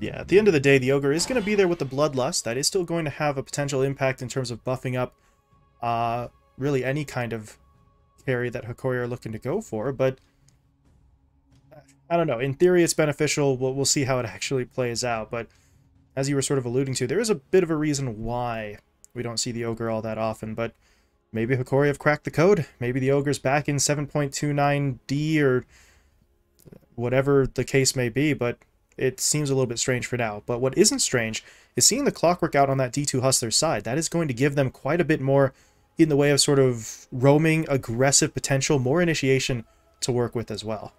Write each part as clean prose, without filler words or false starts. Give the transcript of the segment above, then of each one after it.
Yeah, at the end of the day, the Ogre is going to be there with the Bloodlust. That is still going to have a potential impact in terms of buffing up really any kind of carry that Hokori are looking to go for, but I don't know. In theory, it's beneficial. We'll see how it actually plays out, but as you were sort of alluding to, there is a bit of a reason why we don't see the Ogre all that often, but maybe Hokori have cracked the code. Maybe the Ogre's back in 7.29D or whatever the case may be, but it seems a little bit strange for now. But what isn't strange is seeing the Clockwork out on that D2 Hustler's side. That is going to give them quite a bit more in the way of sort of roaming, aggressive potential, more initiation to work with as well.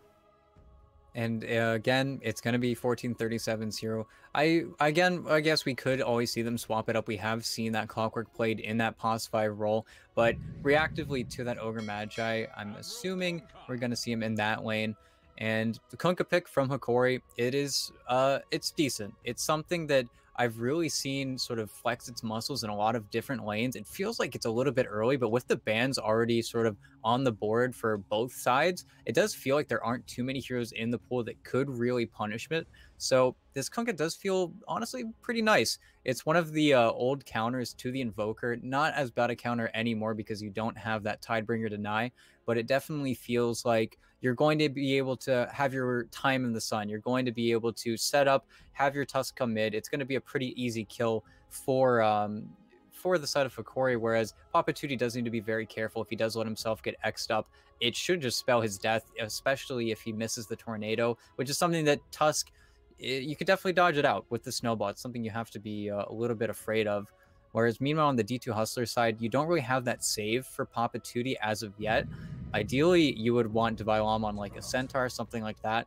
And again, it's going to be 1437-0. I guess we could always see them swap it up. We have seen that Clockwork played in that Pos 5 role, but reactively to that Ogre Magi, I'm assuming we're going to see him in that lane. And the Kunkka pick from Hokori, it's decent. It's something that I've really seen sort of flex its muscles in a lot of different lanes. It feels like it's a little bit early, but with the bans already sort of on the board for both sides, it does feel like there aren't too many heroes in the pool that could really punish it. So this Kunkka does feel honestly pretty nice. It's one of the old counters to the Invoker. Not as bad a counter anymore because you don't have that Tidebringer deny, but it definitely feels like you're going to be able to have your time in the sun. You're going to be able to set up, have your Tusk come mid. It's going to be a pretty easy kill for the side of Hokori, whereas Papatuti does need to be very careful. If he does let himself get X'd up, it should just spell his death, especially if he misses the Tornado, which is something that Tusk, you could definitely dodge it out with the Snowball. It's something you have to be a little bit afraid of. Whereas meanwhile on the D2 Hustler side, you don't really have that save for Papatuti as of yet. Ideally, you would want Devilam on like a Centaur, something like that.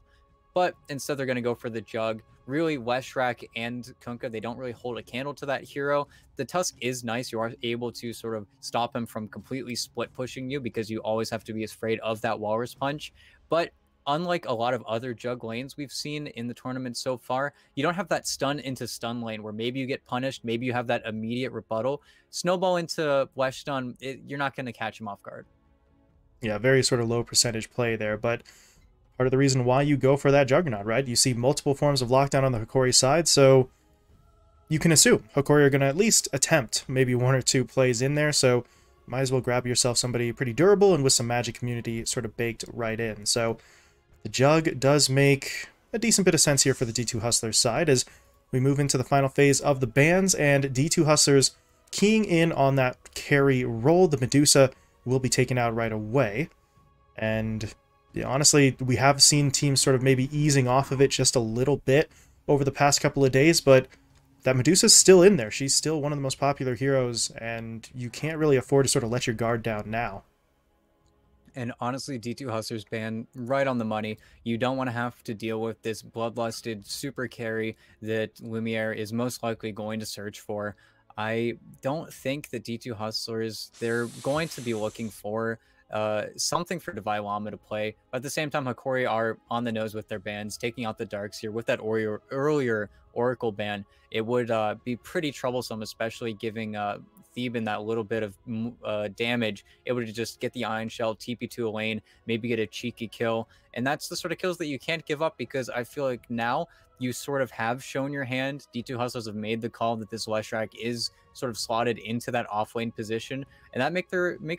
But instead, they're going to go for the Jug. Really, Leshrac and Kunkka, they don't really hold a candle to that hero. The Tusk is nice. You are able to sort of stop him from completely split pushing you because you always have to be afraid of that Walrus Punch. But unlike a lot of other Jug lanes we've seen in the tournament so far, you don't have that stun into stun lane where maybe you get punished, maybe you have that immediate rebuttal. Snowball into Flesh Stun, you're not going to catch him off guard. Yeah, very sort of low percentage play there, but part of the reason why you go for that Juggernaut, right? You see multiple forms of lockdown on the Hokori side, so you can assume Hokori are going to at least attempt maybe one or two plays in there, so might as well grab yourself somebody pretty durable and with some magic community sort of baked right in. So the Jug does make a decent bit of sense here for the D2 Hustlers side as we move into the final phase of the bans, and D2 Hustlers keying in on that carry role. The Medusa will be taken out right away, and yeah, honestly, we have seen teams sort of maybe easing off of it just a little bit over the past couple of days, but that Medusa's still in there. She's still one of the most popular heroes, and you can't really afford to sort of let your guard down now. And honestly, D2 Hustlers ban right on the money. You don't want to have to deal with this bloodlusted super carry that Lumiere is most likely going to search for. I don't think that D2 Hustlers, they're going to be looking for something for Divine Llama to play. But at the same time, Hokori are on the nose with their bans, taking out the Darks here with that earlier Oracle ban. It would be pretty troublesome, especially giving Theban that little bit of damage. It would just get the Iron Shell, TP to a lane, maybe get a cheeky kill. And that's the sort of kills that you can't give up, because I feel like now you sort of have shown your hand. D2 Hustlers have made the call that this Leshrac is sort of slotted into that off lane position, and that makes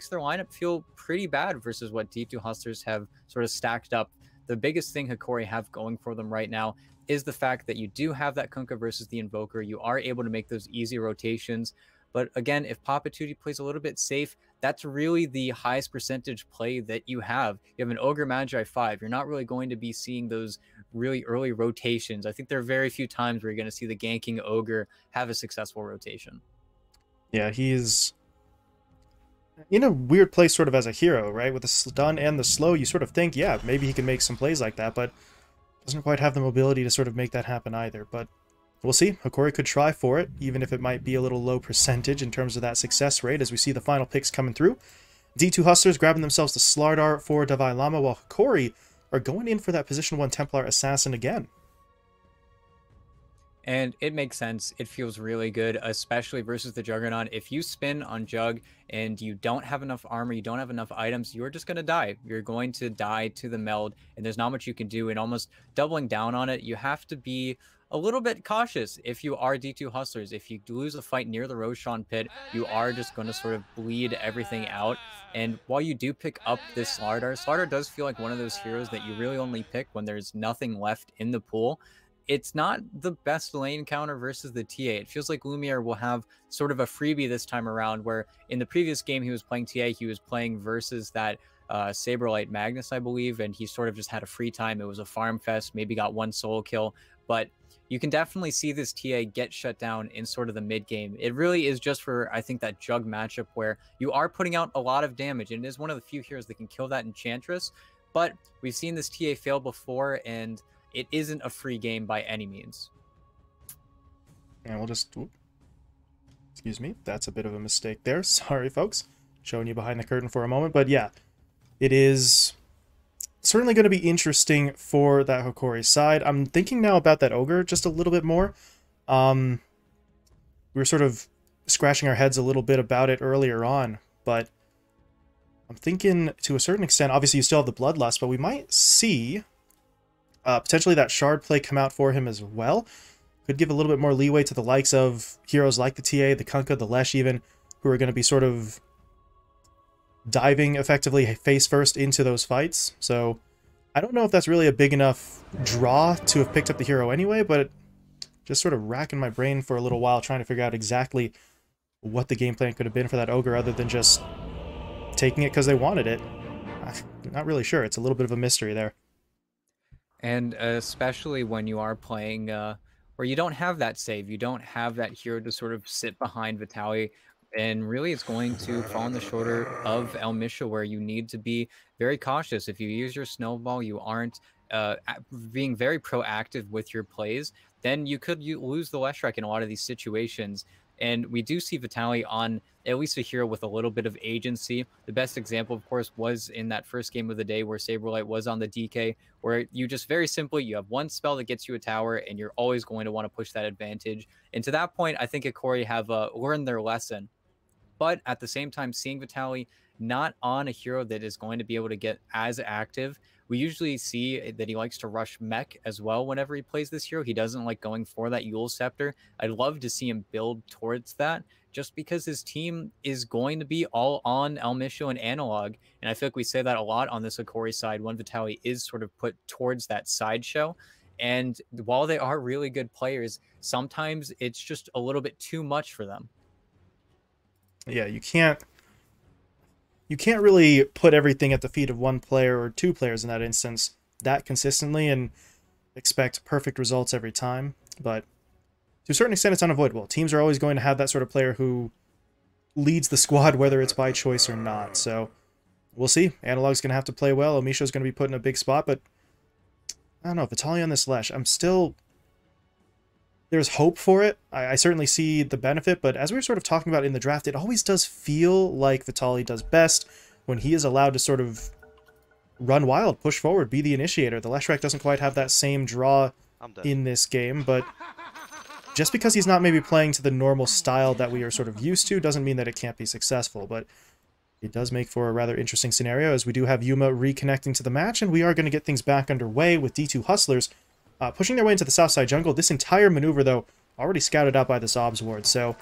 their lineup feel pretty bad versus what D2 Hustlers have sort of stacked up. The biggest thing Hokori have going for them right now is the fact that you do have that Kunkka versus the Invoker. You are able to make those easy rotations. But again, if Papatuti plays a little bit safe, that's really the highest percentage play that you have. You have an Ogre Magi 5. You're not really going to be seeing those really early rotations. I think there are very few times where you're going to see the ganking Ogre have a successful rotation. Yeah, he's in a weird place sort of as a hero, right? With the stun and the slow, you sort of think, yeah, maybe he can make some plays like that, but doesn't quite have the mobility to sort of make that happen either. But we'll see. Hokori could try for it, even if it might be a little low percentage in terms of that success rate, as we see the final picks coming through. D2 Hustlers grabbing themselves the Slardar for Davai Lama, while Hokori are going in for that position 1 Templar Assassin again. And it makes sense. It feels really good, especially versus the Juggernaut. If you spin on Jug and you don't have enough armor, you don't have enough items, you're just going to die. You're going to die to the meld, and there's not much you can do. And almost doubling down on it, you have to be a little bit cautious if you are D2 Hustlers. If you lose a fight near the Roshan pit, you are just going to sort of bleed everything out. And while you do pick up this Slardar does feel like one of those heroes that you really only pick when there's nothing left in the pool. It's not the best lane counter versus the TA. It feels like Lumiere will have sort of a freebie this time around, where in the previous game he was playing TA, he was playing versus that Saberlight Magnus, I believe, and he sort of just had a free time. It was a farm fest, maybe got one solo kill, but you can definitely see this TA get shut down in sort of the mid game. It really is just for, I think, that Jug matchup where you are putting out a lot of damage, and it is one of the few heroes that can kill that Enchantress, but we've seen this TA fail before, and it isn't a free game by any means. And we'll just... Excuse me, that's a bit of a mistake there. Sorry, folks. Showing you behind the curtain for a moment, but yeah, it is certainly going to be interesting for that Hokori side. I'm thinking now about that Ogre just a little bit more. We were sort of scratching our heads a little bit about it earlier on, but I'm thinking to a certain extent, obviously you still have the Bloodlust, but we might see potentially that Shard play come out for him as well. Could give a little bit more leeway to the likes of heroes like the TA, the Kunkka, the Lesh even, who are going to be sort of diving effectively face first into those fights. So I don't know if that's really a big enough draw to have picked up the hero anyway, but just sort of racking my brain for a little while trying to figure out exactly what the game plan could have been for that Ogre other than just taking it because they wanted it. I'm not really sure. It's a little bit of a mystery there. And especially when you are playing where you don't have that save, you don't have that hero to sort of sit behind Vitaly, and really it's going to fall on the shoulder of El Misha, where you need to be very cautious. If you use your snowball, you aren't being very proactive with your plays, then you could lose the Leshrac in a lot of these situations. And we do see Vitaly on at least a hero with a little bit of agency. The best example, of course, was in that first game of the day where Saberlight was on the DK, where you just very simply, you have one spell that gets you a tower, and you're always going to want to push that advantage. And to that point, I think Hokori have learned their lesson. But at the same time, seeing Vitaly not on a hero that is going to be able to get as active, we usually see that he likes to rush mech as well whenever he plays this hero. He doesn't like going for that Yule Scepter. I'd love to see him build towards that, just because his team is going to be all on El Misha and Analog. And I feel like we say that a lot on this Hokori side when Vitaly is sort of put towards that sideshow. And while they are really good players, sometimes it's just a little bit too much for them. Yeah, you can't really put everything at the feet of one player or two players in that instance that consistently and expect perfect results every time. But to a certain extent, it's unavoidable. Teams are always going to have that sort of player who leads the squad, whether it's by choice or not. So we'll see. Analog's going to have to play well. Omisho's going to be put in a big spot, but I don't know. Vitaly on this Lesh, there's hope for it. I certainly see the benefit, but as we were sort of talking about in the draft, it always does feel like Vitaly does best when he is allowed to sort of run wild, push forward, be the initiator. The Leshrac doesn't quite have that same draw in this game, but just because he's not maybe playing to the normal style that we are sort of used to doesn't mean that it can't be successful, but it does make for a rather interesting scenario as we do have Yuma reconnecting to the match, and we are going to get things back underway with D2 Hustlers pushing their way into the south side jungle. This entire maneuver, though, already scouted out by the Sobs ward, so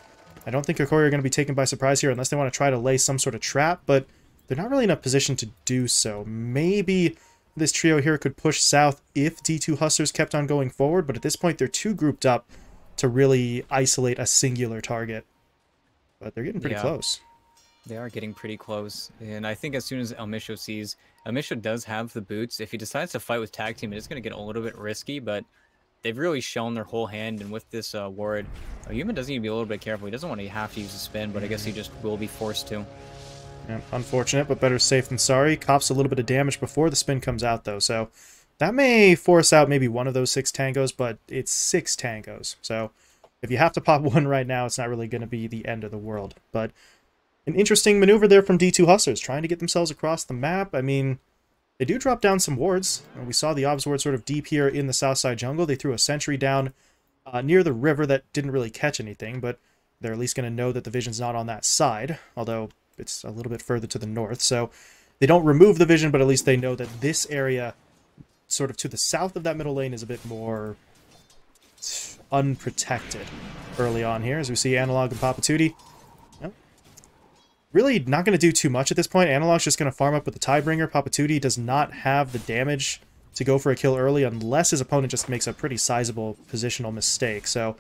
I don't think Hokori are going to be taken by surprise here unless they want to try to lay some sort of trap, but they're not really in a position to do so. Maybe this trio here could push south if D2 Hustlers kept on going forward, but at this point they're too grouped up to really isolate a singular target. But they're getting pretty close. They are getting pretty close, and I think as soon as El Misha sees, El Misha does have the boots. If he decides to fight with tag team, it is going to get a little bit risky, but they've really shown their whole hand, and with this ward, Yuma does need to be a little bit careful. He doesn't want to have to use a spin, but I guess he just will be forced to. Yeah, unfortunate, but better safe than sorry. Cops a little bit of damage before the spin comes out, though, so that may force out maybe one of those 6 tangos, but it's 6 tangos, so if you have to pop one right now, it's not really going to be the end of the world. But an interesting maneuver there from D2 Hustlers, trying to get themselves across the map. I mean, they do drop down some wards. We saw the Obs ward sort of deep here in the south side jungle. They threw a sentry down near the river that didn't really catch anything, but they're at least going to know that the vision's not on that side, although it's a little bit further to the north. So they don't remove the vision, but at least they know that this area sort of to the south of that middle lane is a bit more unprotected early on here, as we see Analog and Papatuti. Really not going to do too much at this point. Analog's just going to farm up with the Tidebringer. Papatuti does not have the damage to go for a kill early unless his opponent just makes a pretty sizable positional mistake. So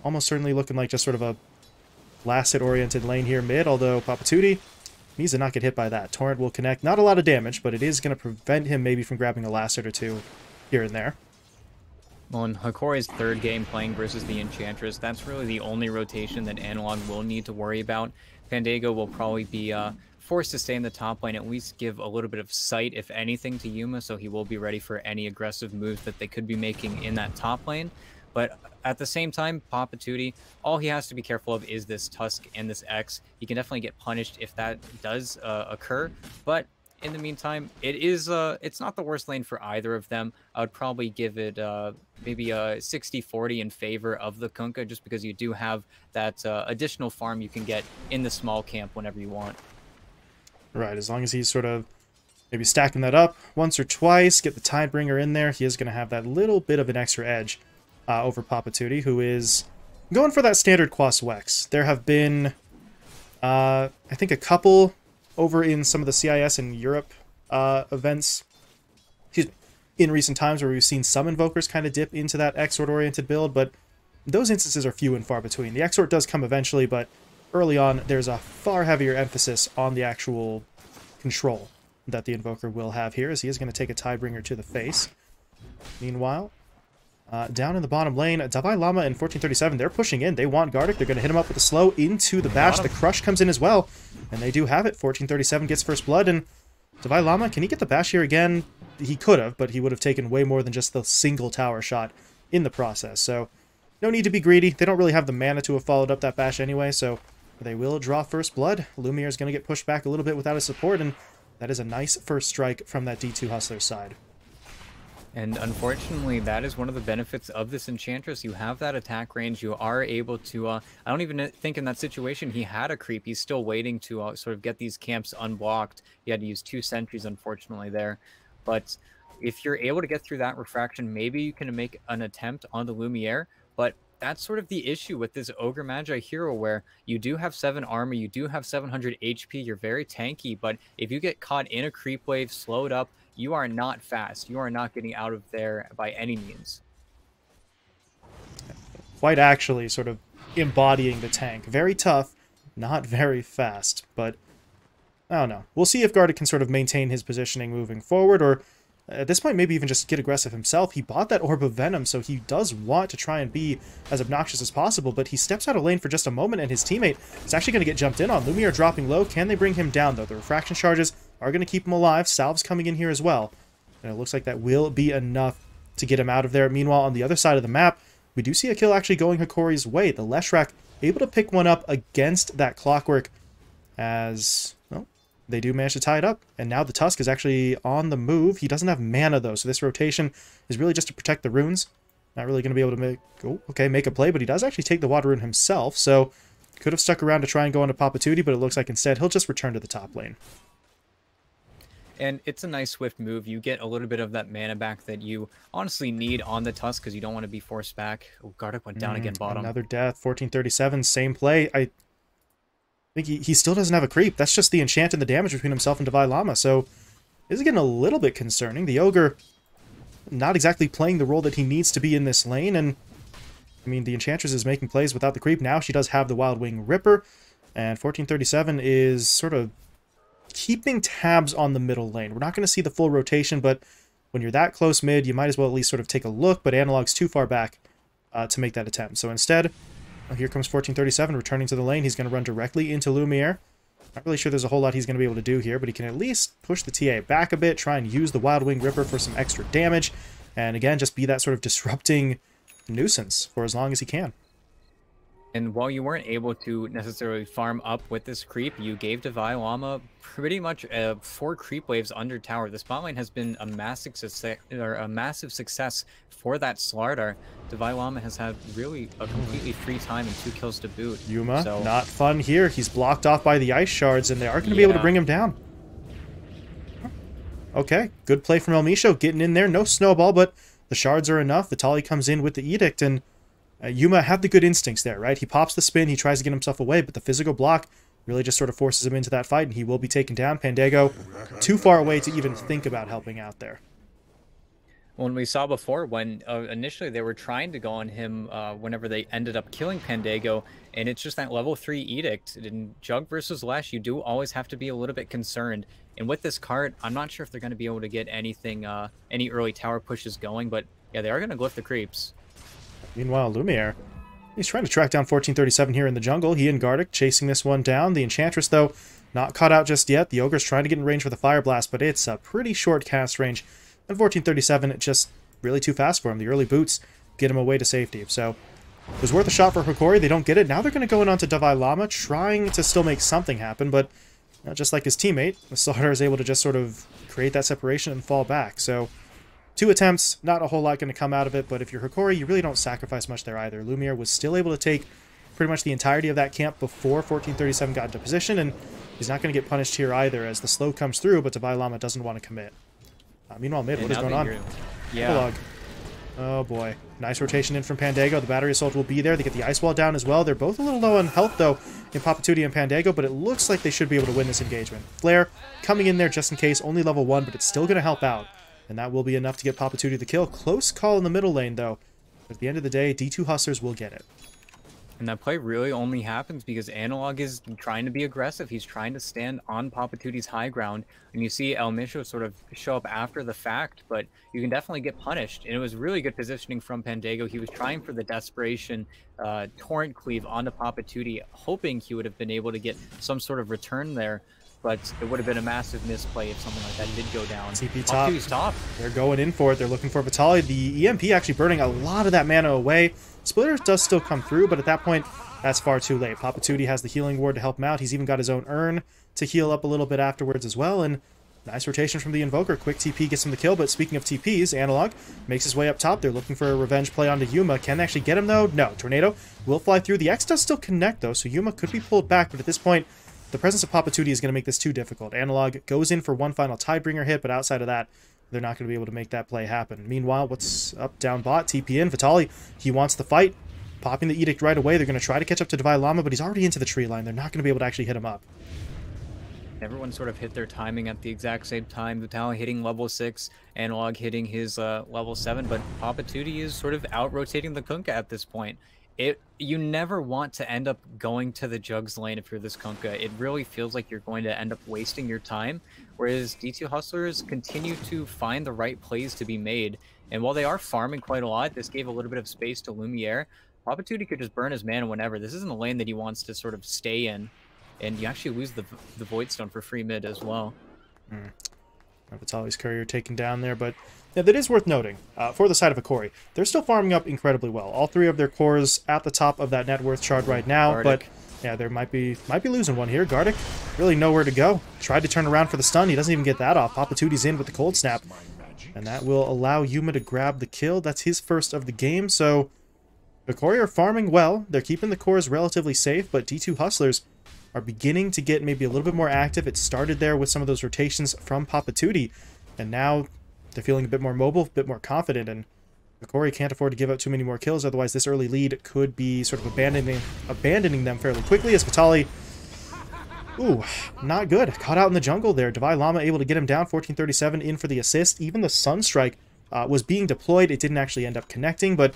almost certainly looking like just sort of a last hit-oriented lane here mid, although Papatuti needs to not get hit by that. Torrent will connect. Not a lot of damage, but it is going to prevent him maybe from grabbing a last hit or two here and there. Well, in Hokori's third game playing versus the Enchantress, that's really the only rotation that Analog will need to worry about. Pandago will probably be forced to stay in the top lane, at least give a little bit of sight, if anything, to Yuma, so he will be ready for any aggressive moves that they could be making in that top lane. But at the same time, Papatuti, all he has to be careful of is this Tusk and this X. He can definitely get punished if that does occur, but in the meantime, it's not the worst lane for either of them. I would probably give it maybe a 60-40 in favor of the Kunkka, just because you do have that additional farm you can get in the small camp whenever you want. Right, as long as he's sort of maybe stacking that up once or twice, get the Tidebringer in there, he is going to have that little bit of an extra edge over Papatuti, who is going for that standard Quas Wex. There have been, I think, a couple over in some of the CIS and Europe events in recent times where we've seen some Invokers kind of dip into that Exort-oriented build, but those instances are few and far between. The Exort does come eventually, but early on there's a far heavier emphasis on the actual control that the Invoker will have here, as he is going to take a Tidebringer to the face. Meanwhile, down in the bottom lane, Davai Lama and 1437, they're pushing in. They want Gardic. They're going to hit him up with a slow into the bash. The crush comes in as well, and they do have it. 1437 gets first blood, and Davai Lama, can he get the bash here again? He could have, but he would have taken way more than just the single tower shot in the process. So no need to be greedy. They don't really have the mana to have followed up that bash anyway, so they will draw first blood. Lumiere is going to get pushed back a little bit without his support, and that is a nice first strike from that D2 Hustler side. And unfortunately, that is one of the benefits of this Enchantress. You have that attack range. You are able to... I don't even think in that situation he had a creep. He's still waiting to sort of get these camps unblocked. He had to use 2 sentries, unfortunately, there. But if you're able to get through that refraction, maybe you can make an attempt on the Lumiere. But that's sort of the issue with this Ogre Magi hero, where you do have 7 armor, you do have 700 HP, you're very tanky, but if you get caught in a creep wave, slowed up, you are not fast. You are not getting out of there by any means. Quite actually sort of embodying the tank. Very tough, not very fast, but I don't know. We'll see if Gardic can sort of maintain his positioning moving forward, or at this point maybe even just get aggressive himself. He bought that Orb of Venom, so he does want to try and be as obnoxious as possible, but he steps out of lane for just a moment, and his teammate is actually going to get jumped in on. Lumiere dropping low. Can they bring him down, though? The refraction charges are going to keep him alive. Salve's coming in here as well, and it looks like that will be enough to get him out of there. Meanwhile, on the other side of the map, we do see a kill actually going Hokori's way. The Leshrac able to pick one up against that Clockwork, as, well, they do manage to tie it up, and now the Tusk is actually on the move. He doesn't have mana, though, so this rotation is really just to protect the runes. Not really going to be able to make a play, but he does actually take the water rune himself, so could have stuck around to try and go into Papatuti, but it looks like instead he'll just return to the top lane. And it's a nice swift move. You get a little bit of that mana back that you honestly need on the Tusk, because you don't want to be forced back. Oh, Gardic went down again bottom. Another death. 1437, same play. I think he still doesn't have a creep. That's just the enchant and the damage between himself and Davai Lama, so this is getting a little bit concerning. The Ogre not exactly playing the role that he needs to be in this lane, and I mean, the Enchantress is making plays without the creep. Now she does have the Wild Wing Ripper, and 1437 is sort of keeping tabs on the middle lane. We're not going to see the full rotation, but when you're that close mid, you might as well at least sort of take a look, but Analog's too far back to make that attempt. So instead, here comes 1437 returning to the lane. He's going to run directly into Lumiere. Not really sure there's a whole lot he's going to be able to do here, but he can at least push the TA back a bit, try and use the Wild Wing Ripper for some extra damage, and again, just be that sort of disrupting nuisance for as long as he can. And while you weren't able to necessarily farm up with this creep, you gave Davai Lama pretty much 4 creep waves under tower. The spot lane has been a massive success for that Slardar. Davai Lama has had really a completely free time and 2 kills to boot. Yuma, so not fun here. He's blocked off by the ice shards, and they are going to be able to bring him down. Okay, good play from El Misho, getting in there. No snowball, but The shards are enough. Vitaly comes in with the Edict, and Yuma had the good instincts there, right? He pops the spin, he tries to get himself away, but the physical block really just sort of forces him into that fight, and he will be taken down. Pandego too far away to even think about helping out there. When we saw before, when initially they were trying to go on him whenever they ended up killing Pandego, and it's just that level 3 Edict. In Jug versus Lesh, you do always have to be a little bit concerned. And with this cart, I'm not sure if they're going to be able to get anything, any early tower pushes going, but yeah, they are going to glyph the creeps. Meanwhile, Lumiere, he's trying to track down 1437 here in the jungle. He and Gardic chasing this one down. The Enchantress, though, not caught out just yet. The Ogre's trying to get in range for the Fire Blast, but it's a pretty short cast range. And 1437, just really too fast for him. The early boots get him away to safety. So it was worth a shot for Hokori. They don't get it. Now they're going to go in onto Davai Lama, trying to still make something happen, but just like his teammate, Slaughter is able to just sort of create that separation and fall back. So 2 attempts, not a whole lot going to come out of it, but if you're Hokori, you really don't sacrifice much there either. Lumiere was still able to take pretty much the entirety of that camp before 1437 got into position, and he's not going to get punished here either as the slow comes through, but Davai Lama doesn't want to commit. Meanwhile, mid, what is going on? Yeah. Oh boy. Nice rotation in from Pandego. The Battery Assault will be there. They get the Ice Wall down as well. They're both a little low on health, though, in Papatuti and Pandego, but it looks like they should be able to win this engagement. Flare coming in there just in case, only level 1, but it's still going to help out. And that will be enough to get Papatuti the kill. Close call in the middle lane, though. But at the end of the day, D2 Hustlers will get it. And that play really only happens because Analog is trying to be aggressive. He's trying to stand on Papatuti's high ground. And you see El Misho sort of show up after the fact, but you can definitely get punished. And it was really good positioning from Pandego. He was trying for the desperation torrent cleave onto Papatuti, hoping he would have been able to get some sort of return there. But it would have been a massive misplay if something like that did go down. CP top. Top. They're going in for it. They're looking for Vitaly. The EMP actually burning a lot of that mana away. Splitter does still come through, but at that point, that's far too late. Papatuti has the healing ward to help him out. He's even got his own urn to heal up a little bit afterwards as well, and nice rotation from the Invoker. Quick TP gets him the kill, but speaking of TPs, Analog makes his way up top. They're looking for a revenge play onto Yuma. Can they actually get him, though? No. Tornado will fly through. The X does still connect, though, so Yuma could be pulled back, but at this point, the presence of Papatuti is going to make this too difficult. Analog goes in for one final Tidebringer hit, but outside of that, they're not going to be able to make that play happen. Meanwhile, what's up, down bot? TP in. Vitaly, he wants the fight. Popping the Edict right away. They're going to try to catch up to Davai Lama, but he's already into the tree line. They're not going to be able to actually hit him up. Everyone sort of hit their timing at the exact same time. Vitaly hitting level 6, Analog hitting his level 7, but Papatuti is sort of out-rotating the Kunkka at this point. You never want to end up going to the Jugs lane if you're this Kunkka. It really feels like you're going to end up wasting your time, whereas D2 Hustlers continue to find the right plays to be made. And while they are farming quite a lot, this gave a little bit of space to Lumiere. Papatuti could just burn his mana whenever. This isn't a lane that he wants to sort of stay in, and you actually lose the Void Stone for free mid as well. Vitaly's courier taken down there, but yeah, that is worth noting. For the side of Hokori, they're still farming up incredibly well. All 3 of their cores at the top of that net worth chart right now, Gardic. But yeah, there might be losing one here. Gardic, really nowhere to go. Tried to turn around for the stun. He doesn't even get that off. Papatuti's in with the cold snap, and that will allow Yuma to grab the kill. That's his first of the game, so Hokori are farming well. They're keeping the cores relatively safe, but D2 Hustlers are beginning to get maybe a little bit more active. It started there with some of those rotations from Papatuti, and now they're feeling a bit more mobile, a bit more confident, and Hokori can't afford to give up too many more kills, otherwise this early lead could be sort of abandoning them fairly quickly as Vitaly, ooh, not good. Caught out in the jungle there. Davai Lama able to get him down, 1437 in for the assist. Even the Sunstrike was being deployed. It didn't actually end up connecting, but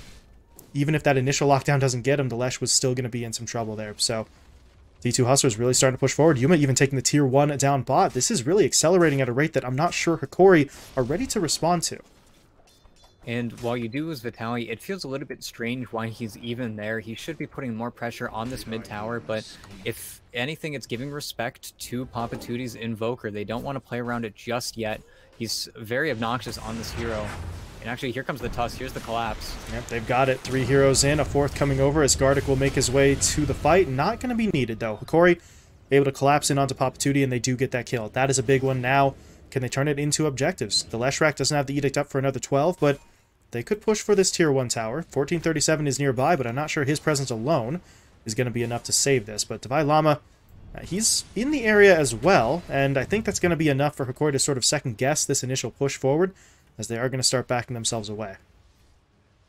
even if that initial lockdown doesn't get him, the Lesh was still going to be in some trouble there. So D2 Hustlers really starting to push forward. Yuma even taking the tier 1 down bot. This is really accelerating at a rate that I'm not sure Hokori are ready to respond to. And while you do lose Vitaly, it feels a little bit strange why he's even there. He should be putting more pressure on this mid tower, but if anything, it's giving respect to Papatuti's Invoker. They don't want to play around it just yet. He's very obnoxious on this hero. And actually, here comes the Tusk. Here's the collapse. Yep, they've got it. 3 heroes in, a 4th coming over as Gardic will make his way to the fight. Not going to be needed, though. Hokori able to collapse in onto Papatuti, and they do get that kill. That is a big one now. Can they turn it into objectives? The Leshrac doesn't have the Edict up for another 12, but they could push for this tier 1 tower. 1437 is nearby, but I'm not sure his presence alone is going to be enough to save this. But Davai Lama, he's in the area as well, and I think that's going to be enough for Hokori to sort of second-guess this initial push forward, as they are going to start backing themselves away.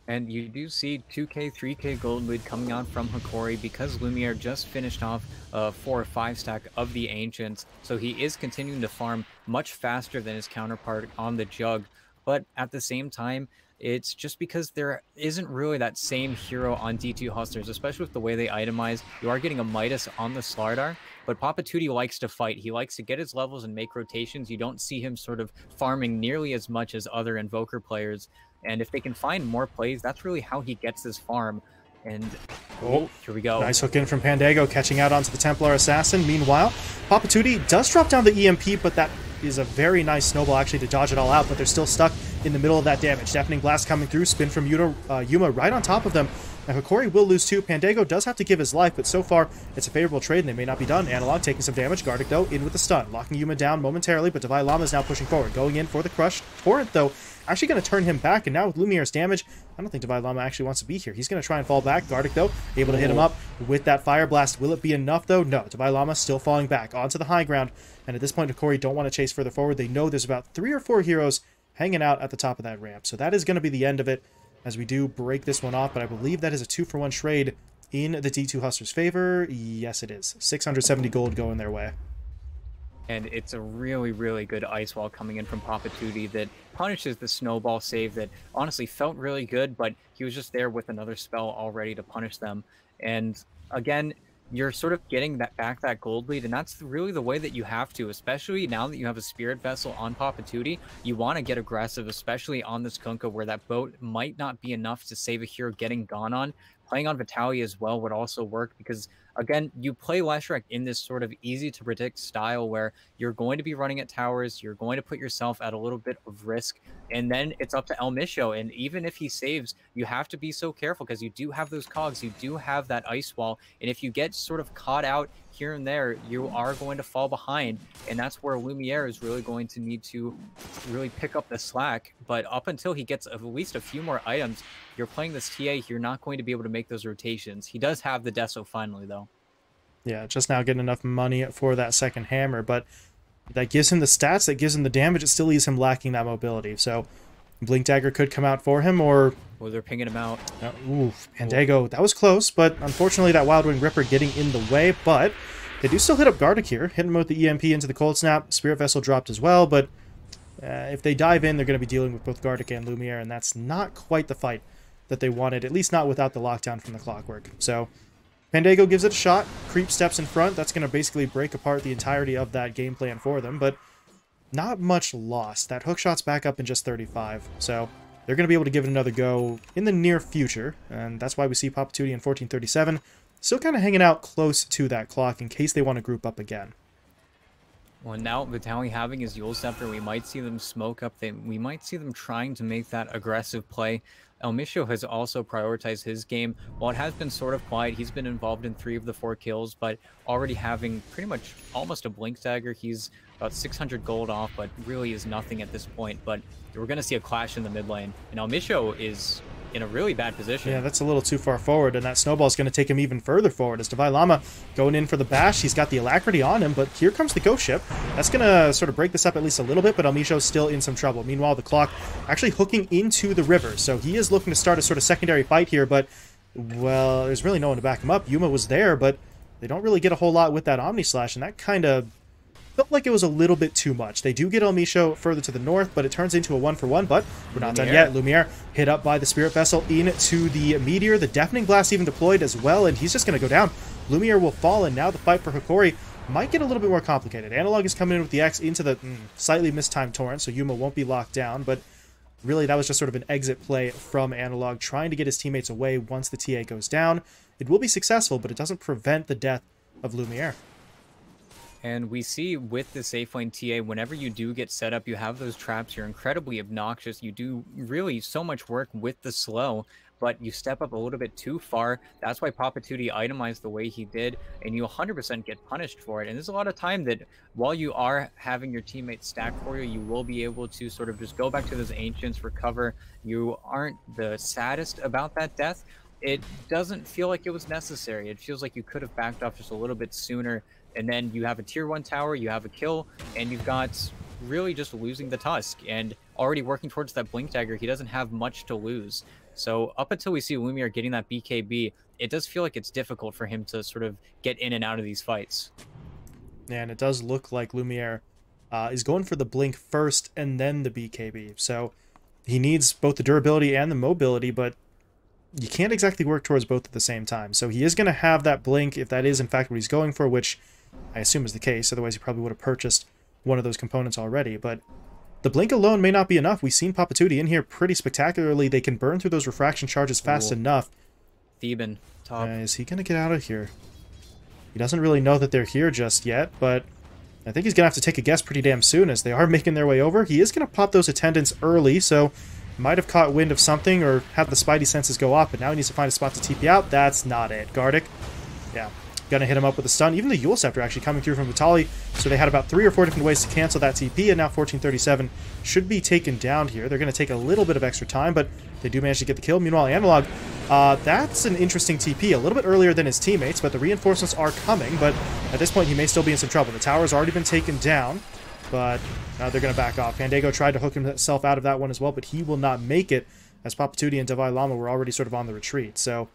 And you do see 2k, 3k gold lead coming out from Hokori because Lumiere just finished off a 4 or 5 stack of the Ancients. So he is continuing to farm much faster than his counterpart on the Jug. But at the same time, it's just because there isn't really that same hero on D2 Hustlers, especially with the way they itemize. You are getting a Midas on the Slardar, but Papa Tootie likes to fight. He likes to get his levels and make rotations. You don't see him sort of farming nearly as much as other Invoker players. And if they can find more plays, that's really how he gets his farm. And oh, here we go. Nice hook in from Pandago, catching out onto the Templar Assassin. Meanwhile, Papa Tootie does drop down the EMP, but that is a very nice snowball actually to dodge it all out, but they're still stuck in the middle of that damage. Deafening Blast coming through, spin from Yuma right on top of them. Now Hokori will lose too. Pandago does have to give his life, but so far it's a favorable trade and they may not be done. Analog taking some damage. Gardic though in with the stun, locking Yuma down momentarily, but Divine Llama is now pushing forward. Going in for the crush. Torrent though actually going to turn him back, and now with Lumiere's damage, I don't think Divine Llama actually wants to be here. He's going to try and fall back. Gardic though, able to hit him up with that Fire Blast. Will it be enough though? No. Divine Llama still falling back onto the high ground, and at this point Hokori don't want to chase further forward. They know there's about 3 or 4 heroes hanging out at the top of that ramp, so that is going to be the end of it as we do break this one off, but I believe that is a 2-for-1 trade in the D2 Hustlers' favor. Yes, it is. 670 gold going their way. And it's a really, really good ice wall coming in from Papa Tootie that punishes the snowball save that honestly felt really good, but he was just there with another spell already to punish them. And again, you're sort of getting that gold lead, and that's really the way that you have to, especially now that you have a Spirit Vessel on Papa Tootie. You want to get aggressive, especially on this Kunkka where that boat might not be enough to save a hero getting gone on. Playing on Vitalia as well would also work because, again, you play Leshrac in this sort of easy-to-predict style where you're going to be running at towers, you're going to put yourself at a little bit of risk, and then it's up to El Misho. And even if he saves, you have to be so careful because you do have those cogs, you do have that ice wall, and if you get sort of caught out here and there, you are going to fall behind, and that's where Lumiere is really going to need to really pick up the slack. But up until he gets at least a few more items, you're playing this TA, you're not going to be able to make those rotations. He does have the Deso finally, though. Yeah, just now getting enough money for that second hammer, but that gives him the stats, that gives him the damage, it still leaves him lacking that mobility. So Blink Dagger could come out for him, or... Oh, they're pinging him out. Oof, Pandago, that was close, but unfortunately that Wild Wing Ripper getting in the way, but they do still hit up Gardic here, hit him with the EMP into the Cold Snap. Spirit Vessel dropped as well, but if they dive in, they're going to be dealing with both Gardic and Lumiere, and that's not quite the fight that they wanted, at least not without the lockdown from the Clockwork. So Pandago gives it a shot, Creep steps in front. That's going to basically break apart the entirety of that game plan for them, but not much lost. That hookshot's back up in just 35, so they're going to be able to give it another go in the near future, and that's why we see Papa Tootie in 1437 still kind of hanging out close to that clock in case they want to group up again. Well, now Vitaly having his Yule Scepter, we might see them smoke up. We might see them trying to make that aggressive play. El Misho has also prioritized his game. While it has been sort of quiet, he's been involved in 3 of the 4 kills, but already having pretty much almost a Blink Dagger. He's about 600 gold off, but really is nothing at this point. But we're going to see a clash in the mid lane. And El Misho is in a really bad position. Yeah, that's a little too far forward, and that snowball is going to take him even further forward as Divine Llama going in for the bash. He's got the Alacrity on him, but here comes the Ghost Ship. That's going to sort of break this up at least a little bit, but El Misho's still in some trouble. Meanwhile, the Clock actually hooking into the river, so he is looking to start a sort of secondary fight here, but, well, there's really no one to back him up. Yuma was there, but they don't really get a whole lot with that Omni Slash, and that kind of felt like it was a little bit too much. They do get El Misho further to the north, but it turns into a 1-for-1, but we're not done yet. Lumiere hit up by the Spirit Vessel into the Meteor. The Deafening Blast even deployed as well, and he's just going to go down. Lumiere will fall, and now the fight for Hokori might get a little bit more complicated. Analog is coming in with the X into the slightly mistimed Torrent, so Yuma won't be locked down, but really that was just sort of an exit play from Analog, trying to get his teammates away once the TA goes down. It will be successful, but it doesn't prevent the death of Lumiere. And we see with the safe lane TA, whenever you do get set up, you have those traps, you're incredibly obnoxious, you do really so much work with the slow, but you step up a little bit too far. That's why Papa Tootie itemized the way he did, and you 100% get punished for it. And there's a lot of time that while you are having your teammates stack for you, you will be able to sort of just go back to those Ancients, recover. You aren't the saddest about that death. It doesn't feel like it was necessary. It feels like you could have backed off just a little bit sooner. And then you have a tier 1 tower, you have a kill, and you've got really just losing the Tusk and already working towards that Blink Dagger. He doesn't have much to lose. So up until we see Lumiere getting that BKB, it does feel like it's difficult for him to sort of get in and out of these fights. And it does look like Lumiere is going for the blink first and then the BKB. So he needs both the durability and the mobility, but you can't exactly work towards both at the same time. So he is going to have that blink if that is in fact what he's going for, which I assume is the case. Otherwise he probably would have purchased one of those components already. But the blink alone may not be enough. We've seen Papatuti in here pretty spectacularly. They can burn through those refraction charges fast enough. Theban, top. Is he going to get out of here? He doesn't really know that they're here just yet, but I think he's going to have to take a guess pretty damn soon as they are making their way over. He is going to pop those attendants early, so might have caught wind of something or had the spidey senses go off, but now he needs to find a spot to TP out. That's not it. Gardic, yeah, gonna hit him up with a stun. Even the Yule Scepter actually coming through from Vitali, so they had about 3 or 4 different ways to cancel that TP, and now 1437 should be taken down here. They're gonna take a little bit of extra time, but they do manage to get the kill. Meanwhile, Analog, that's an interesting TP, a little bit earlier than his teammates, but the reinforcements are coming, but at this point he may still be in some trouble. The tower's already been taken down, but they're going to back off. Pandego tried to hook himself out of that one as well, but he will not make it, as Papatuti and Davai Lama were already sort of on the retreat. So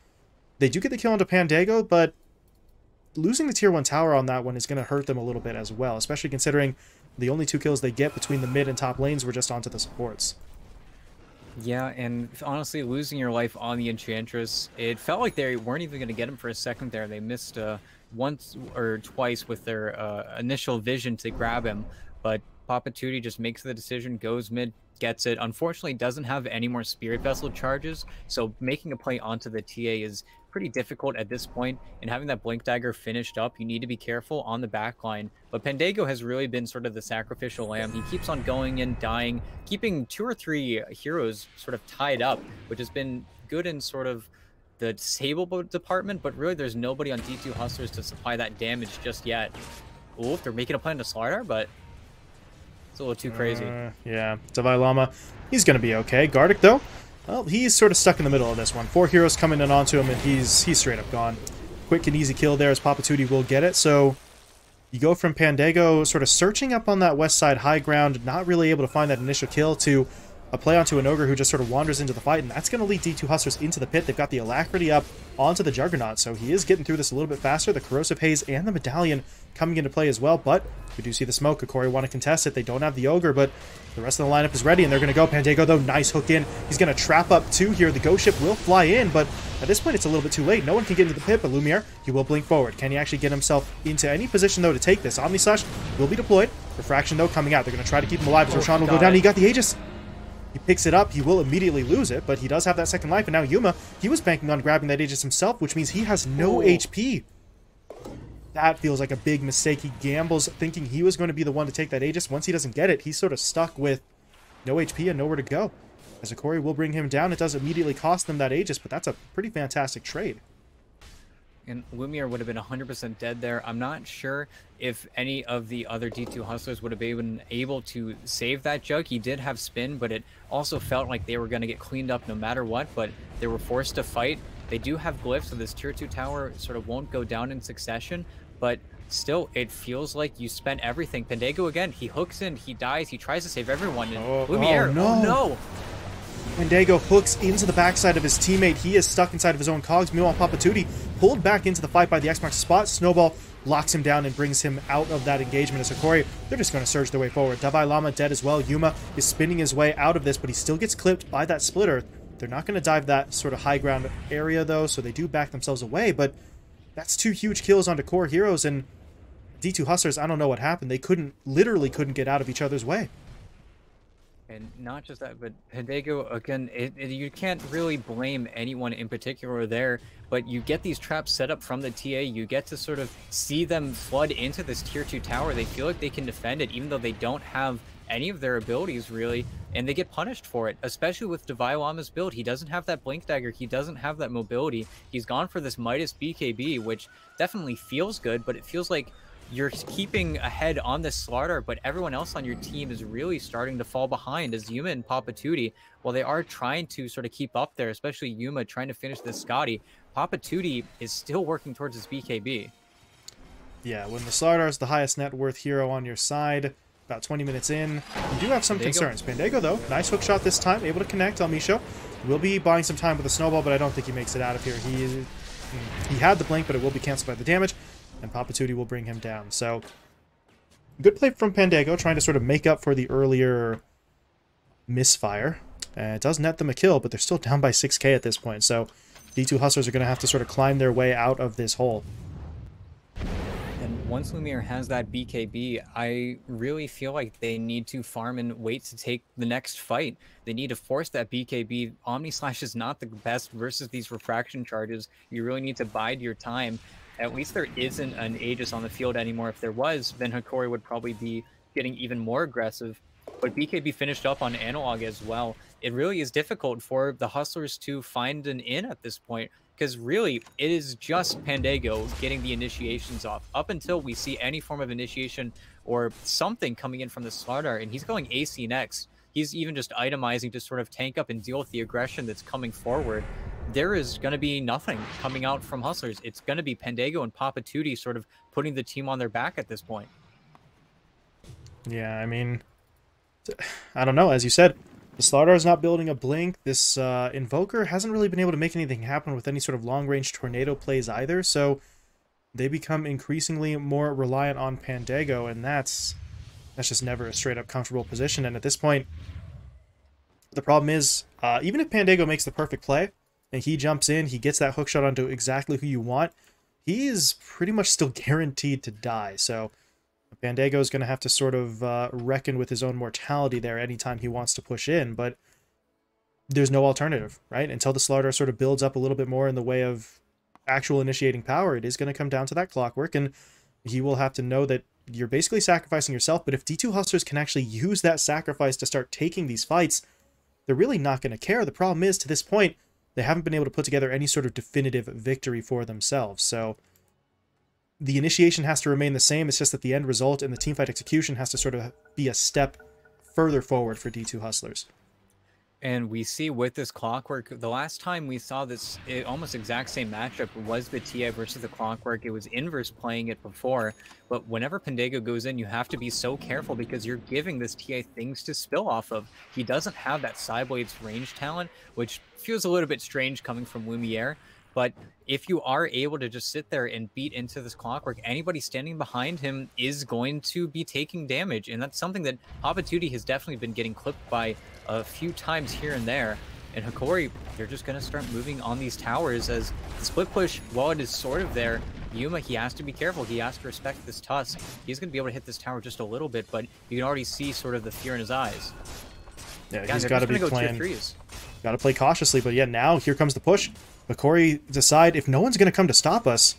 they do get the kill onto Pandego, but losing the tier 1 tower on that one is going to hurt them a little bit as well, especially considering the only 2 kills they get between the mid and top lanes were just onto the supports. Yeah, and honestly, losing your life on the Enchantress, it felt like they weren't even going to get him for a second there. They missed once or twice with their initial vision to grab him, but Papatuti just makes the decision, goes mid, gets it. Unfortunately, doesn't have any more Spirit Vessel charges, so making a play onto the TA is pretty difficult at this point, and having that Blink Dagger finished up, you need to be careful on the back line. But Pandego has really been sort of the sacrificial lamb. He keeps on going and dying, keeping 2 or 3 heroes sort of tied up, which has been good in sort of the disable department, but really there's nobody on D2 Hustlers to supply that damage just yet. Ooh, they're making a plan to Slardar, but it's a little too crazy. Yeah, Davai Lama, he's going to be okay. Gardic, though, well, he's sort of stuck in the middle of this one. 4 heroes coming in onto him, and he's straight up gone. Quick and easy kill there as Papatuti will get it. So you go from Pandego sort of searching up on that west side high ground, not really able to find that initial kill, to a play onto an Ogre who just sort of wanders into the fight, and that's going to lead D2 Hustlers into the pit. They've got the Alacrity up onto the Juggernaut, so he is getting through this a little bit faster. The Corrosive Haze and the Medallion coming into play as well, but we do see the smoke. Hokori want to contest it. They don't have the Ogre, but the rest of the lineup is ready, and they're going to go. Pandego, though, nice hook in. He's going to trap up 2 here. The Ghost Ship will fly in, but at this point it's a little bit too late. No one can get into the pit, but Lumiere, he will blink forward. Can he actually get himself into any position, though, to take this? Omni Slash will be deployed. Refraction, though, coming out. They're going to try to keep him alive. Roshan will go down. He got the Aegis. He picks it up. He will immediately lose it, but he does have that second life. And now Yuma, he was banking on grabbing that Aegis himself, which means he has no HP. That feels like a big mistake. He gambles thinking he was going to be the one to take that Aegis. Once he doesn't get it, he's sort of stuck with no HP and nowhere to go. As Hokori will bring him down, it does immediately cost them that Aegis, but that's a pretty fantastic trade. And Lumiere would have been 100% dead there. I'm not sure if any of the other D2 Hustlers would have been able to save that Jug. He did have spin, but it also felt like they were going to get cleaned up no matter what, but they were forced to fight. They do have glyphs, so this tier 2 tower sort of won't go down in succession, but still, it feels like you spent everything. Pandego, again, he hooks in, he dies, he tries to save everyone, and Lumiere, oh no! Pandego hooks into the backside of his teammate. He is stuck inside of his own cogs. Meanwhile, Papatuti pulled back into the fight by the X-Marks spot. Snowball locks him down and brings him out of that engagement as Hokori, they're just going to surge their way forward. Davai Lama dead as well. Yuma is spinning his way out of this, but he still gets clipped by that splitter. They're not going to dive that sort of high ground area, though, so they do back themselves away, but that's 2 huge kills onto core heroes, and D2 Hustlers, I don't know what happened. They literally couldn't get out of each other's way. And not just that, but Pandego, again, you can't really blame anyone in particular there, but you get these traps set up from the TA, you get to sort of see them flood into this tier 2 tower. They feel like they can defend it, even though they don't have any of their abilities, really, and they get punished for it, especially with Davai Lama's build. He doesn't have that Blink Dagger, he doesn't have that mobility. He's gone for this Midas BKB, which definitely feels good, but it feels like you're keeping ahead on the Slardar, but everyone else on your team is really starting to fall behind as Yuma and Papatuti, while they are trying to sort of keep up there, especially Yuma trying to finish this Scotty, Papatuti is still working towards his BKB. Yeah, when the Slardar is the highest net worth hero on your side, about 20 minutes in, you do have some concerns. Pandego, though, nice hook shot this time, able to connect on Misho. Will be buying some time with a snowball, but I don't think he makes it out of here. He had the blink, but it will be canceled by the damage, and Papatuti will bring him down. So, good play from Pandago, trying to sort of make up for the earlier misfire. It does net them a kill, but they're still down by 6k at this point, so D2 Hustlers are going to have to sort of climb their way out of this hole. And once Lumiere has that BKB, I really feel like they need to farm and wait to take the next fight. They need to force that BKB. Omni Slash is not the best versus these refraction charges. You really need to bide your time. At least there isn't an Aegis on the field anymore. If there was, then Hokori would probably be getting even more aggressive. But BKB finished up on Analog as well. It really is difficult for the Hustlers to find an in at this point, because really it is just Pandago getting the initiations off up until we see any form of initiation or something coming in from the Slardar, and he's going AC next. He's even just itemizing to sort of tank up and deal with the aggression that's coming forward. There is going to be nothing coming out from Hustlers. It's going to be Pandago and Papatuti sort of putting the team on their back at this point. Yeah, I mean, I don't know. As you said, the Slardar is not building a blink. This Invoker hasn't really been able to make anything happen with any sort of long-range tornado plays either, so they become increasingly more reliant on Pandago, and that's just never a straight-up comfortable position. And at this point, the problem is, even if Pandago makes the perfect play, and he jumps in, he gets that hook shot onto exactly who you want, he is pretty much still guaranteed to die, so Pandago is going to have to sort of reckon with his own mortality there anytime he wants to push in, but there's no alternative, right? Until the Slardar sort of builds up a little bit more in the way of actual initiating power, it is going to come down to that clockwork, and he will have to know that you're basically sacrificing yourself, but if D2 Hustlers can actually use that sacrifice to start taking these fights, they're really not going to care. The problem is, to this point, they haven't been able to put together any sort of definitive victory for themselves, so the initiation has to remain the same. It's just that the end result and the teamfight execution has to sort of be a step further forward for D2 Hustlers. And we see with this Clockwork, the last time we saw this almost exact same matchup was the TI versus the Clockwork. It was Inverse playing it before, but whenever Pandago goes in, you have to be so careful because you're giving this TI things to spill off of. He doesn't have that Sideblade's range talent, which feels a little bit strange coming from Lumiere. But if you are able to just sit there and beat into this Clockwork, anybody standing behind him is going to be taking damage. And that's something that Papatuti has definitely been getting clipped by a few times here and there. And Hokori, they're just going to start moving on these towers as the split push, while it is sort of there, Yuma, he has to be careful. He has to respect this Tusk. He's going to be able to hit this tower just a little bit, but you can already see sort of the fear in his eyes. Yeah, he's got to be playing. Got to play cautiously, but yeah, now here comes the push. Hokori decide if no one's going to come to stop us,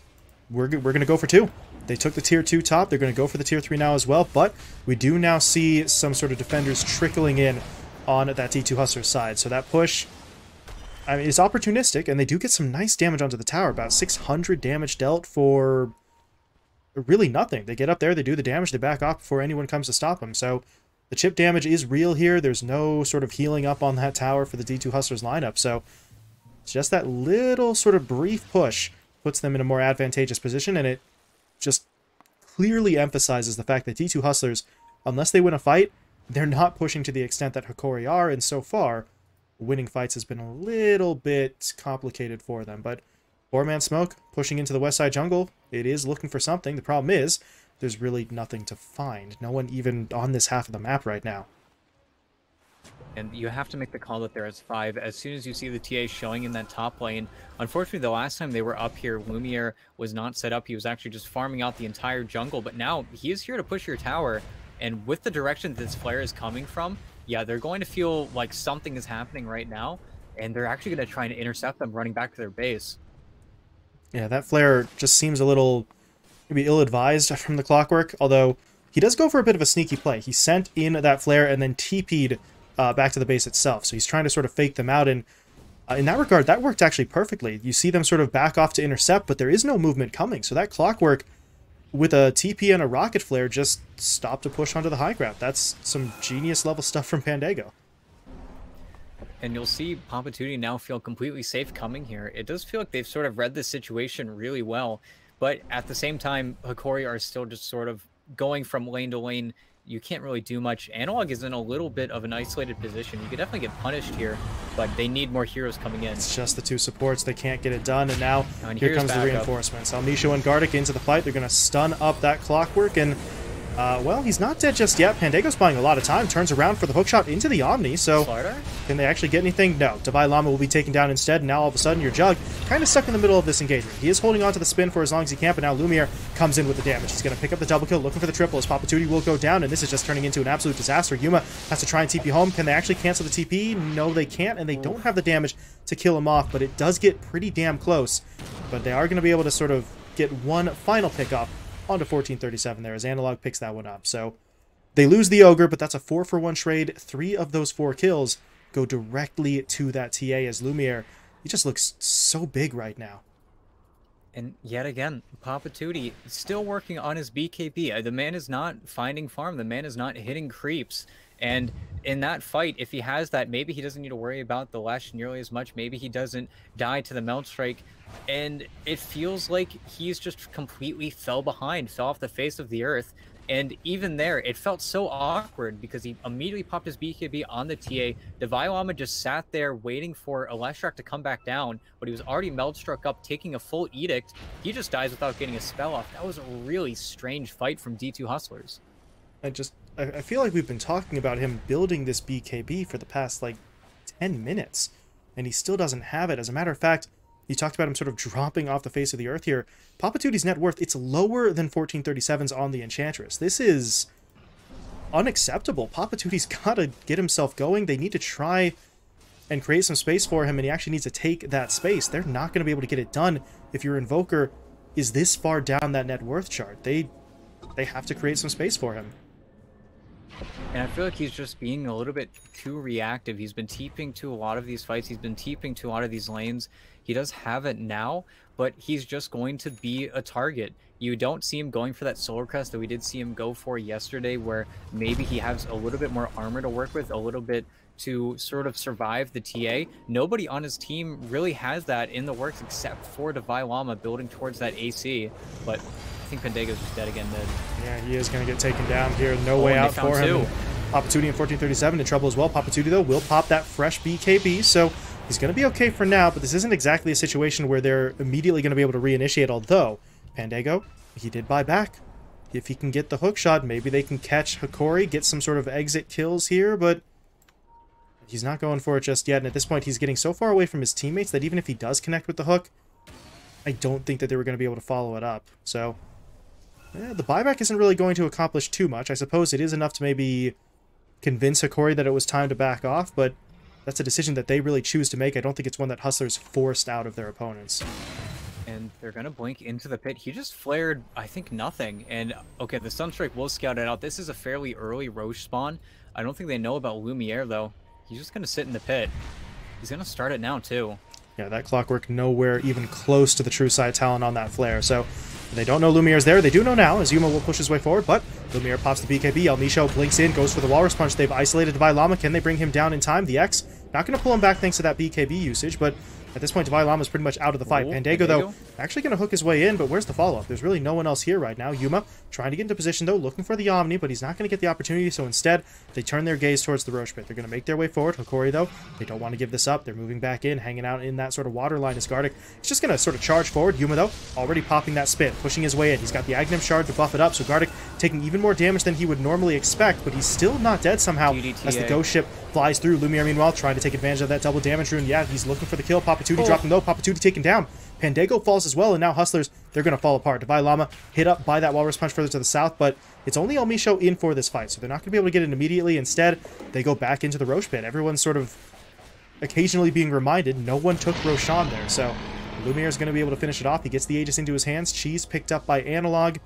we're going to go for 2. They took the tier 2 top. They're going to go for the tier 3 now as well, but we do now see some sort of defenders trickling in on that D2 Hustler side. So that push, I mean, is opportunistic, and they do get some nice damage onto the tower. About 600 damage dealt for really nothing. They get up there, they do the damage, they back off before anyone comes to stop them. So the chip damage is real here. There's no sort of healing up on that tower for the D2 Hustlers lineup. So just that little sort of brief push puts them in a more advantageous position, and it just clearly emphasizes the fact that D2 Hustlers, unless they win a fight, they're not pushing to the extent that Hokori are, and so far, winning fights has been a little bit complicated for them. But 4-man smoke pushing into the west side jungle, it is looking for something. The problem is, there's really nothing to find. No one even on this half of the map right now. And you have to make the call that there is 5 as soon as you see the TA showing in that top lane. Unfortunately, the last time they were up here, Lumiere was not set up. He was actually just farming out the entire jungle. But now he is here to push your tower. And with the direction that this flare is coming from, yeah, they're going to feel like something is happening right now. And they're actually going to try and intercept them running back to their base. Yeah, that flare just seems a little maybe ill-advised from the Clockwork. Although he does go for a bit of a sneaky play. He sent in that flare and then TP'd back to the base itself. So he's trying to sort of fake them out, and in that regard, that worked actually perfectly. You see them sort of back off to intercept, but there is no movement coming. So that Clockwork, with a TP and a rocket flare, just stopped a push onto the high ground. That's some genius level stuff from Pandago. And you'll see Papatuti now feel completely safe coming here. It does feel like they've sort of read this situation really well, but at the same time, Hokori are still just sort of going from lane to lane, you can't really do much. Analog is in a little bit of an isolated position. You could definitely get punished here, but they need more heroes coming in. It's just the two supports. They can't get it done, and now And here here's comes the backup. reinforcements. Almisho and Gardic into the fight. They're going to stun up that Clockwork, and well, he's not dead just yet. Pandago's buying a lot of time. Turns around for the hookshot into the Omni, so Slardar? can they actually get anything? No. Divine Llama will be taken down instead, and now all of a sudden your Jug kind of stuck in the middle of this engagement. He is holding on to the spin for as long as he can, but now Lumiere comes in with the damage. He's going to pick up the double kill, looking for the triple, as Papatuti will go down, and this is just turning into an absolute disaster. Yuma has to try and TP home. Can they actually cancel the TP? No, they can't, and they don't have the damage to kill him off, but it does get pretty damn close. But they are going to be able to sort of get one final pick up onto 1437 there, as Analog picks that one up. So they lose the Ogre, but that's a 4-for-1 trade. 3 of those 4 kills go directly to that TA, as Lumiere, he just looks so big right now. And yet again, Papatuti still working on his BKB. The man is not finding farm. The man is not hitting creeps. And in that fight, if he has that, maybe he doesn't need to worry about the Lash nearly as much. Maybe he doesn't die to the Melt Strike. And it feels like he's just completely fell behind, fell off the face of the earth. And even there, it felt so awkward because he immediately popped his BKB on the TA. Divine Llama just sat there waiting for Elestrak to come back down, but he was already Meld Struck up, taking a full Edict. He just dies without getting a spell off. That was a really strange fight from D2 Hustlers. I feel like we've been talking about him building this BKB for the past, like, 10 minutes, and he still doesn't have it. As a matter of fact, you talked about him sort of dropping off the face of the earth here. Papatuti's net worth, it's lower than 1437's on the Enchantress. This is unacceptable. Papatuti's got to get himself going. They need to try and create some space for him, and he actually needs to take that space. They're not going to be able to get it done if your Invoker is this far down that net worth chart. They have to create some space for him. And I feel like he's just being a little bit too reactive. He's been TPing to a lot of these fights. He's been TPing to a lot of these lanes. He does have it now, but he's just going to be a target. You don't see him going for that Solar Crest that we did see him go for yesterday, where maybe he has a little bit more armor to work with, a little bit to sort of survive the TA. Nobody on his team really has that in the works except for Divine Llama building towards that AC, but I think Pandago's just dead again mid. Yeah, he is going to get taken down here. No way out for him. Papatuti and 1437 in trouble as well. Papatuti, though, will pop that fresh BKB, so he's going to be okay for now, but this isn't exactly a situation where they're immediately going to be able to reinitiate, although Pandago, he did buy back. If he can get the hook shot, maybe they can catch Hokori, get some sort of exit kills here, but he's not going for it just yet, and at this point he's getting so far away from his teammates that even if he does connect with the hook, I don't think that they were going to be able to follow it up. So the buyback isn't really going to accomplish too much. I suppose it is enough to maybe convince Hokori that it was time to back off, but that's a decision that they really choose to make. I don't think it's one that Hustlers forced out of their opponents. And they're going to blink into the pit. He just flared, I think, nothing. And, okay, the Sunstrike will scout it out. This is a fairly early Roche spawn. I don't think they know about Lumiere, though. He's just going to sit in the pit. He's going to start it now, too. Yeah, that Clockwork nowhere even close to the true side talent on that flare. So they don't know Lumiere's there. They do know now, as Yuma will push his way forward, but Lumiere pops the BKB. El Nisho blinks in, goes for the Walrus Punch. They've isolated Divine Llama. Can they bring him down in time? The X, not going to pull him back thanks to that BKB usage, but at this point, Divine Llama is pretty much out of the fight. Pandago, though, actually going to hook his way in, but where's the follow-up? There's really no one else here right now. Yuma trying to get into position, though, looking for the Omni, but he's not going to get the opportunity, so instead, they turn their gaze towards the Roche pit. They're going to make their way forward. Hokori, though, they don't want to give this up. They're moving back in, hanging out in that sort of water line as Gardic. He's just going to sort of charge forward. Yuma, though, already popping that spin, pushing his way in. He's got the Aghanim Shard to buff it up, so Gardic taking even more damage than he would normally expect, but he's still not dead somehow as the Ghost Ship flies through. Lumiere, meanwhile, trying to take advantage of that double damage rune. Yeah, he's looking for the kill. Papatuti dropping low. Papatuti taken down. Pandago falls as well, and now Hustlers, they're going to fall apart. Divine Llama hit up by that Walrus Punch further to the south, but it's only El Misho in for this fight, so they're not going to be able to get it immediately. Instead, they go back into the Roche pit. Everyone's sort of occasionally being reminded no one took Roshan there, so Lumiere's going to be able to finish it off. He gets the Aegis into his hands. Cheese picked up by Analog.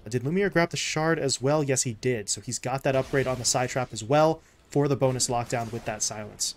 Did Lumiere grab the shard as well? Yes, he did. So he's got that upgrade on the side trap as well for the bonus lockdown with that silence.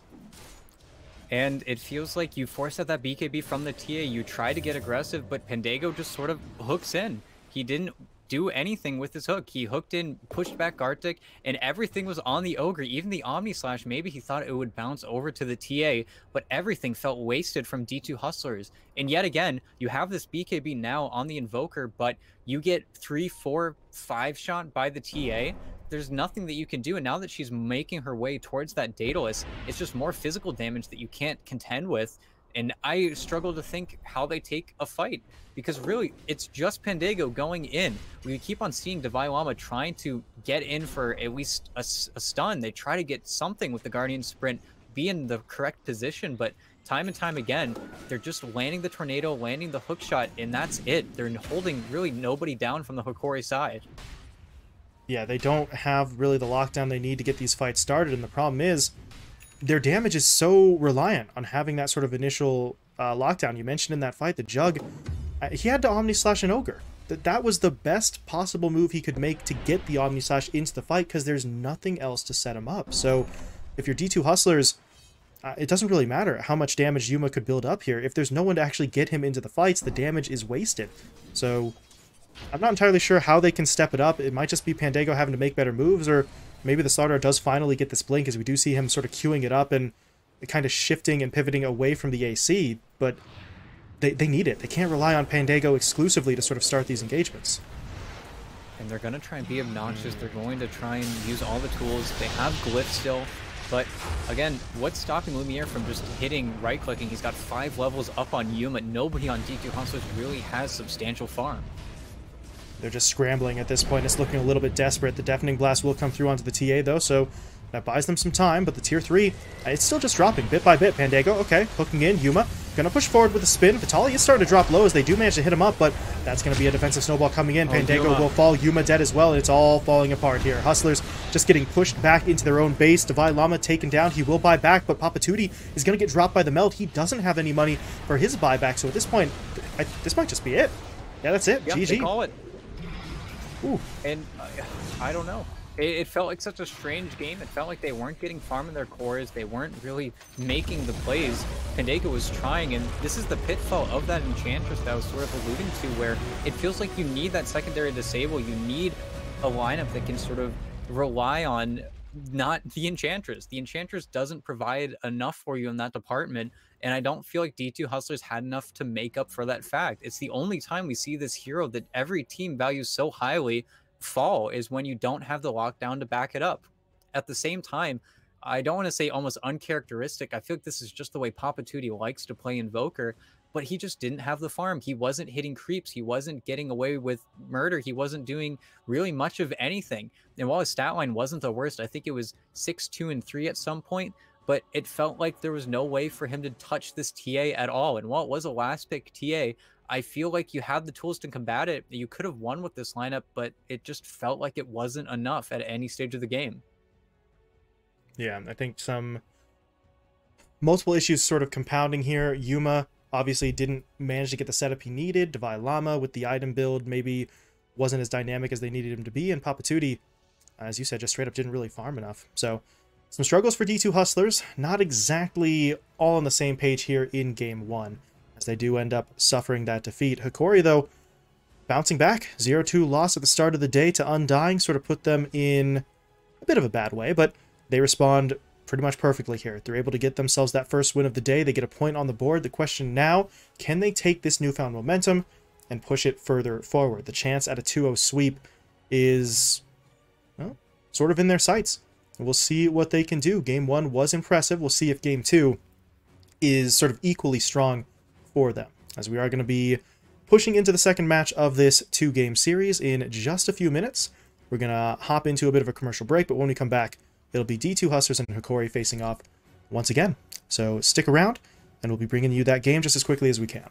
And it feels like you force out that BKB from the TA. You try to get aggressive, but Pandago just sort of hooks in. He didn't do anything with his hook. He hooked in, pushed back Gartic, and everything was on the Ogre. Even the Omni Slash, maybe he thought it would bounce over to the TA, but everything felt wasted from D2 Hustlers. And yet again, you have this BKB now on the Invoker, but you get 3, 4, 5 shot by the TA. there's nothing that you can do. And now that she's making her way towards that Daedalus, it's just more physical damage that you can't contend with. And I struggle to think how they take a fight, because really it's just Pandago going in. We keep on seeing Divine Llama trying to get in for at least a stun. They try to get something with the Guardian Sprint, be in the correct position, but time and time again, they're just landing the tornado, landing the hook shot, and that's it. They're holding really nobody down from the Hokori side. Yeah, they don't have really the lockdown they need to get these fights started, and the problem is their damage is so reliant on having that sort of initial lockdown. You mentioned in that fight, the Jug, he had to Omni Slash an Ogre. That was the best possible move he could make to get the Omni Slash into the fight, because there's nothing else to set him up. So if you're D2 Hustlers, it doesn't really matter how much damage Yuma could build up here. If there's no one to actually get him into the fights, the damage is wasted. So I'm not entirely sure how they can step it up. It might just be Pandago having to make better moves, or maybe the Slardar does finally get this blink, as we do see him sort of queuing it up and kind of shifting and pivoting away from the AC, but they need it. They can't rely on Pandago exclusively to sort of start these engagements. And they're going to try and be obnoxious. They're going to try and use all the tools. They have Glyph still. But again, what's stopping Lumiere from just hitting right-clicking? He's got 5 levels up on Yuma. Nobody on D2 Hustlers really has substantial farm. They're just scrambling at this point. It's looking a little bit desperate. The Deafening Blast will come through onto the TA, though, so that buys them some time. But the Tier 3, it's still just dropping bit by bit. Pandago, okay, hooking in. Yuma gonna push forward with a spin. Vitali is starting to drop low as they do manage to hit him up, but that's gonna be a defensive snowball coming in. Pandago will fall. Yuma dead as well, and it's all falling apart here. Hustlers just getting pushed back into their own base. Divine Llama taken down. He will buy back, but Papatuti is gonna get dropped by the melt. He doesn't have any money for his buyback, so at this point, this might just be it. Yeah, that's it. Yep, GG. they call it. Ooh. And I don't know. It felt like such a strange game. It felt like they weren't getting farm in their cores. They weren't really making the plays. Pandago was trying, and this is the pitfall of that Enchantress that I was sort of alluding to, where it feels like you need that secondary disable. You need a lineup that can sort of rely on not the Enchantress. The Enchantress doesn't provide enough for you in that department, and I don't feel like D2 Hustlers had enough to make up for that fact. It's the only time we see this hero that every team values so highly fall, is when you don't have the lockdown to back it up. At the same time, I don't want to say almost uncharacteristic. I feel like this is just the way Papatuti likes to play Invoker, but he just didn't have the farm. He wasn't hitting creeps. He wasn't getting away with murder. He wasn't doing really much of anything. And while his stat line wasn't the worst, I think it was 6, 2, and 3 at some point, but it felt like there was no way for him to touch this TA at all. And while it was a last pick TA, I feel like you had the tools to combat it. You could have won with this lineup, but it just felt like it wasn't enough at any stage of the game. Yeah, I think some multiple issues sort of compounding here. Yuma obviously didn't manage to get the setup he needed. Divine Llama with the item build maybe wasn't as dynamic as they needed him to be. And Papatuti, as you said, just straight up didn't really farm enough. So some struggles for D2 Hustlers. Not exactly all on the same page here in Game 1, as they do end up suffering that defeat. Hokori, though, bouncing back. 0-2 loss at the start of the day to Undying sort of put them in a bit of a bad way, but they respond pretty much perfectly here. They're able to get themselves that first win of the day. They get a point on the board. The question now, can they take this newfound momentum and push it further forward? The chance at a 2-0 sweep is, well, sort of in their sights. We'll see what they can do. Game 1 was impressive. We'll see if Game 2 is sort of equally strong for them, as we are going to be pushing into the second match of this 2-game series in just a few minutes. We're going to hop into a bit of a commercial break, but when we come back, it'll be D2 Hustlers and Hokori facing off once again. So stick around, and we'll be bringing you that game just as quickly as we can.